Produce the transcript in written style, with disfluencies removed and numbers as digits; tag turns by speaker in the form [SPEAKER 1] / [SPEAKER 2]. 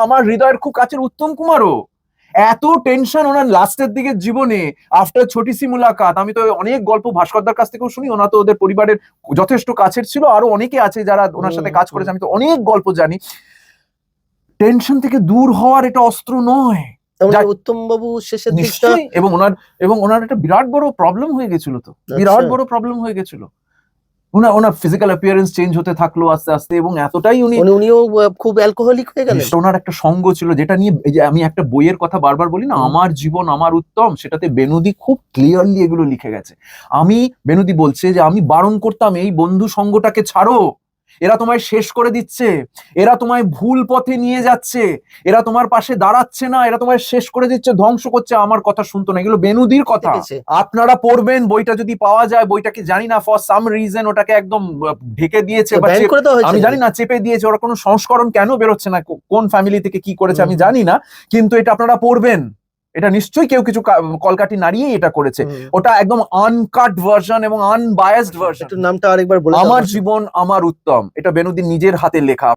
[SPEAKER 1] আমার হৃদয়ের খুব কাছের উত্তম কুমারও এত টেনশন ওনার লাস্টের দিকে জীবনে আফটার ছোটি সি মুলাকাত। আমি তো অনেক গল্প ভাস্করদার কাছ থেকেও শুনি, ওনা তো ওদের পরিবারের যথেষ্ট কাছের ছিল, আরো অনেকে আছে যারা ওনার সাথে কাজ করেছে, আমি তো অনেক গল্প জানি। টেনশন থেকে দূর হওয়ার এটা অস্ত্র নয়
[SPEAKER 2] উত্তম বাবু শেষের দিকটা
[SPEAKER 1] নিশ্চয়ই। এবং ওনার একটা বিরাট বড় প্রবলেম হয়ে গেছিল, তো বিরাট বড় প্রবলেম হয়ে গেছিল। ওনার ফিজিক্যাল অ্যাপিয়ারেন্স চেঞ্জ হতে থাকলো আস্তে আস্তে, এবং এতটাই
[SPEAKER 2] উনিও খুব অ্যালকোহলিক হয়ে গেলেন।
[SPEAKER 1] ওনার একটা সঙ্গ ছিল যেটা নিয়ে, এই যে আমি একটা বইয়ের কথা বারবার বলি না, আমার জীবন আমার উত্তম, সেটাতে বেনূদি খুব ক্লিয়ারলি এগুলো লিখে গেছে। বেনূদি বলছে যে আমি বারণ করতাম এই বন্ধু সঙ্গটাকে ছাড়ো, এরা তোমায় শেষ করে দিচ্ছে, এরা তোমায় ভুল পথে নিয়ে যাচ্ছে, এরা তোমার পাশে দাঁড়াচ্ছে না, এরা তোমায় শেষ করে দিচ্ছে, ধ্বংস করছে। আমার কথা শুনতো না, এগুলো বেনূদির কথা। আপনারা পড়বেন বইটা, যদি পাওয়া যায় বইটাকে, জানি না ফর সাম রিজন ওটাকে একদম ঢেকে দিয়েছে বা আমি জানি না চেপে দিয়েছে, ওরা কোনো সংস্করণ কেন বেরোচ্ছে না, কোন ফ্যামিলি থেকে কি করেছে আমি জানি না, কিন্তু এটা আপনারা পড়বেন। এটা নিশ্চয়ই কেউ কিছু কলকাঠি নাড়িয়ে এটা করেছে, ওটা একদম আনকাট ভার্সন এবং আনবায়াসড ভার্সন।
[SPEAKER 2] নামটা আরেকবার বলে,
[SPEAKER 1] আমার জীবন আমার উত্তম, এটা বেনূদি নিজের হাতে লেখা।